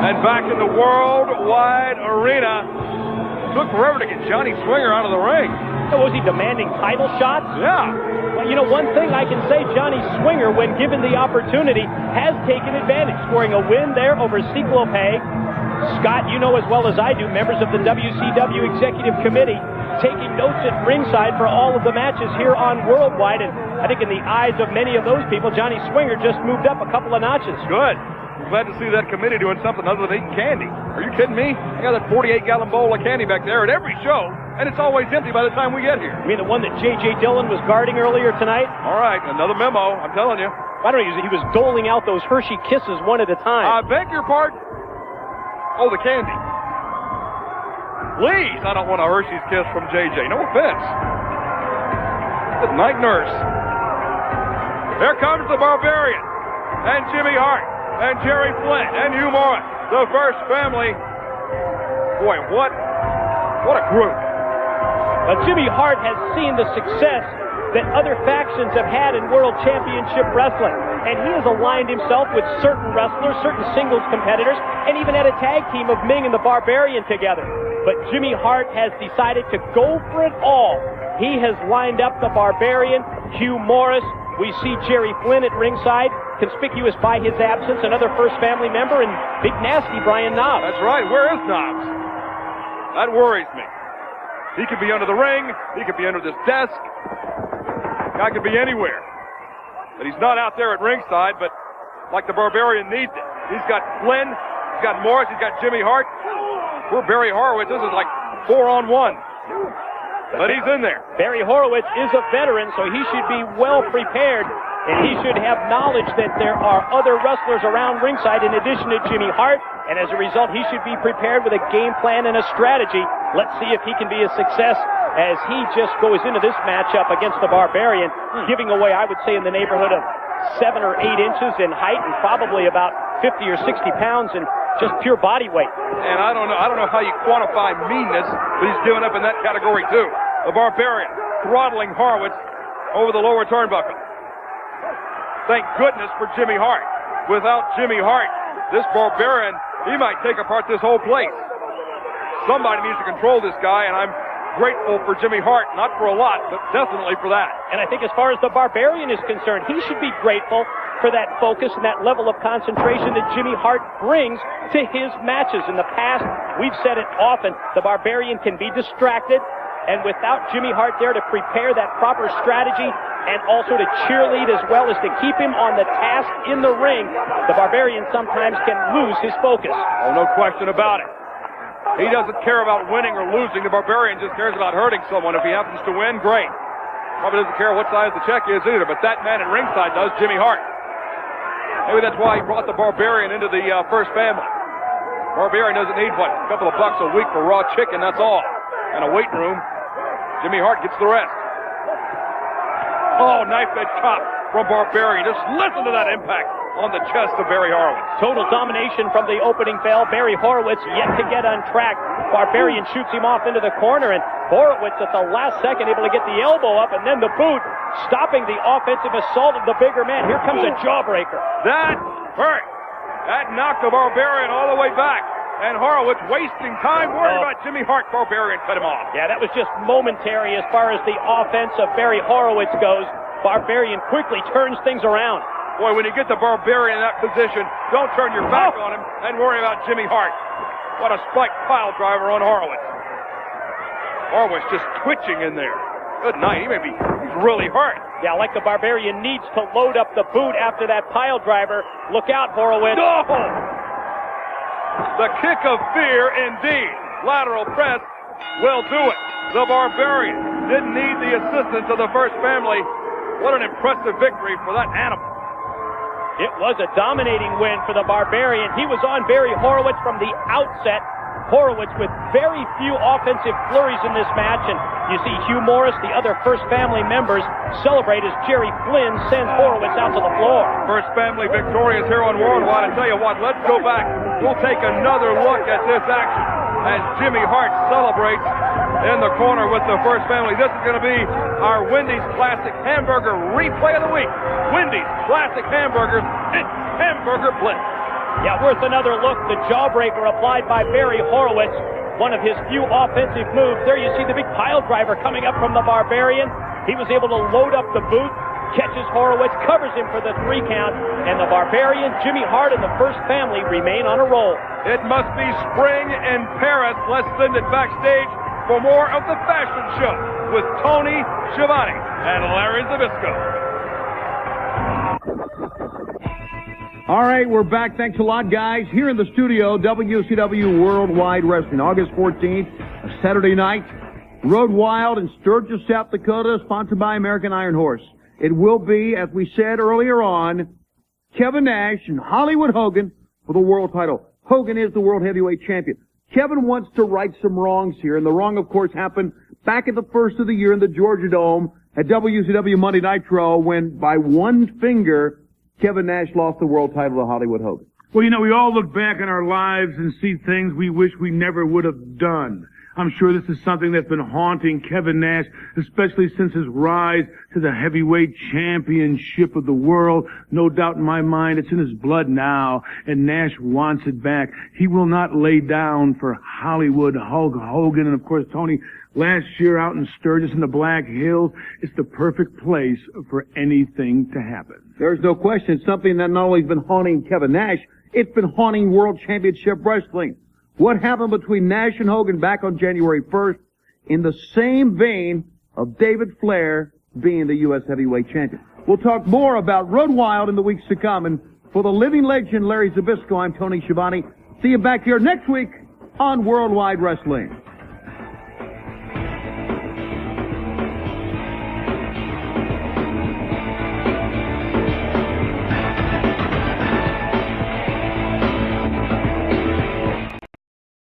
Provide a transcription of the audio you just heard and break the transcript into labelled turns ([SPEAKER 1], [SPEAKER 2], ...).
[SPEAKER 1] And back in the worldwide arena. Took forever to get Johnny Swinger out of the ring.
[SPEAKER 2] Was he demanding title shots?
[SPEAKER 1] Yeah.
[SPEAKER 2] Well, you know, one thing I can say, Johnny Swinger, when given the opportunity, has taken advantage, scoring a win there over Cyclope. Scott, you know as well as I do, members of the WCW Executive Committee, taking notes at ringside for all of the matches here on Worldwide, and I think in the eyes of many of those people, Johnny Swinger just moved up a couple of notches.
[SPEAKER 1] Good. I'm glad to see that committee doing something other than eating candy. Are you kidding me? I got that 48-gallon bowl of candy back there at every show, and it's always empty by the time we get here.
[SPEAKER 2] You mean the one that J.J. Dillon was guarding earlier tonight?
[SPEAKER 1] All right, another memo, I'm telling you.
[SPEAKER 2] I don't know, he was doling out those Hershey Kisses one at a time.
[SPEAKER 1] I beg your pardon? Oh, the candy. Please, I don't want a Hershey's Kiss from J.J. No offense. Good night, nurse. Here comes the Barbarian, and Jimmy Hart, and Jerry Flynn, and Hugh Morris, the first family. Boy, what a group.
[SPEAKER 2] Jimmy Hart has seen the success that other factions have had in World Championship Wrestling, and he has aligned himself with certain wrestlers, certain singles competitors, and even had a tag team of Ming and the Barbarian together. But Jimmy Hart has decided to go for it all. He has lined up the Barbarian, Hugh Morris. We see Jerry Flynn at ringside, conspicuous by his absence, another First Family member, and Big Nasty Brian Knobbs.
[SPEAKER 1] That's right. Where is Knobbs? That worries me. He could be under the ring. He could be under this desk. Guy could be anywhere. But he's not out there at ringside, but like the Barbarian needs it. He's got Flynn. He's got Morris. He's got Jimmy Hart. Poor Barry Horowitz. This is like 4-on-1. But he's in there.
[SPEAKER 2] Barry Horowitz is a veteran, so he should be well prepared, and he should have knowledge that there are other wrestlers around ringside in addition to Jimmy Hart, and as a result, he should be prepared with a game plan and a strategy. Let's see if he can be a success as he just goes into this matchup against the Barbarian, giving away, I would say, in the neighborhood of 7 or 8 inches in height and probably about 50 or 60 pounds in just pure body weight.
[SPEAKER 1] And I don't know how you quantify meanness, but he's giving up in that category too. The Barbarian throttling Horowitz over the lower turnbuckle. Thank goodness for Jimmy Hart. Without Jimmy Hart, this Barbarian, he might take apart this whole place. Somebody needs to control this guy, and I'm grateful for Jimmy Hart, not for a lot, but definitely for that.
[SPEAKER 2] And I think as far as the Barbarian is concerned, he should be grateful for that focus and that level of concentration that Jimmy Hart brings to his matches. In the past, we've said it often, the Barbarian can be distracted, and without Jimmy Hart there to prepare that proper strategy and also to cheerlead as well as to keep him on the task in the ring, the Barbarian sometimes can lose his focus.
[SPEAKER 1] Oh, no question about it. He doesn't care about winning or losing. The Barbarian just cares about hurting someone. If he happens to win, great. Probably doesn't care what size the check is either, but that man at ringside does, Jimmy Hart. Maybe that's why he brought the Barbarian into the First Family. Barbarian doesn't need, what, a couple of bucks a week for raw chicken, that's all. And a weight room. Jimmy Hart gets the rest. Oh, knife edge chop from Barbarian. Just listen to that impact on the chest of Barry Horowitz.
[SPEAKER 2] Total domination from the opening bell. Barry Horowitz yet to get on track. Barbarian shoots him off into the corner, and Horowitz at the last second able to get the elbow up, and then the boot, stopping the offensive assault of the bigger man. Here comes a jawbreaker.
[SPEAKER 1] That hurt. That knocked the Barbarian all the way back. And Horowitz wasting time worrying about Jimmy Hart. Barbarian cut him off.
[SPEAKER 2] Yeah, that was just momentary as far as the offense of Barry Horowitz goes. Barbarian quickly turns things around.
[SPEAKER 1] Boy, when you get the Barbarian in that position, don't turn your back on him and worry about Jimmy Hart. What a spike pile driver on Horowitz. Horowitz just twitching in there. Good night. He's really hurt.
[SPEAKER 2] Yeah, like the Barbarian needs to load up the boot after that pile driver. Look out, Horowitz.
[SPEAKER 1] No! The kick of fear, indeed. Lateral press will do it. The Barbarian didn't need the assistance of the First Family. What an impressive victory for that animal.
[SPEAKER 2] It was a dominating win for the Barbarian. He was on Barry Horowitz from the outset. Horowitz with very few offensive flurries in this match, and you see Hugh Morris, the other First Family members, celebrate as Jerry Flynn sends Horowitz out to the floor.
[SPEAKER 1] First Family victorious here on Worldwide. I tell you what, let's go back. We'll take another look at this action as Jimmy Hart celebrates in the corner with the First Family. This is going to be our Wendy's Classic Hamburger replay of the week. Wendy's Classic Hamburgers, it's Hamburger Blitz.
[SPEAKER 2] Yeah, worth another look. The jawbreaker applied by Barry Horowitz. One of his few offensive moves. There you see the big pile driver coming up from the Barbarian. He was able to load up the boot, catches Horowitz, covers him for the 3 count, and the Barbarian, Jimmy Hart, and the First Family remain on a roll.
[SPEAKER 1] It must be spring in Paris. Let's send it backstage for more of the fashion show with Tony Schiavone and Larry Zbyszko.
[SPEAKER 3] All right, we're back. Thanks a lot, guys. Here in the studio, WCW Worldwide Wrestling, August 14th, a Saturday night. Road Wild in Sturgis, South Dakota, sponsored by American Iron Horse. It will be, as we said earlier on, Kevin Nash and Hollywood Hogan for the world title. Hogan is the World Heavyweight Champion. Kevin wants to right some wrongs here, and the wrong, of course, happened back at the first of the year in the Georgia Dome at WCW Monday Nitro when, by one finger, Kevin Nash lost the world title to Hollywood Hogan.
[SPEAKER 4] Well, you know, we all look back in our lives and see things we wish we never would have done. I'm sure this is something that's been haunting Kevin Nash, especially since his rise to the heavyweight championship of the world. No doubt in my mind, it's in his blood now, and Nash wants it back. He will not lay down for Hollywood Hulk Hogan. And of course, Tony, last year out in Sturgis in the Black Hills, it's the perfect place for anything to happen.
[SPEAKER 3] There's no question. It's something that not only has been haunting Kevin Nash, it's been haunting World Championship Wrestling. What happened between Nash and Hogan back on January 1st in the same vein of David Flair being the U.S. Heavyweight Champion. We'll talk more about Road Wild in the weeks to come. And for the living legend, Larry Zbyszko, I'm Tony Schiavone. See you back here next week on Worldwide Wrestling.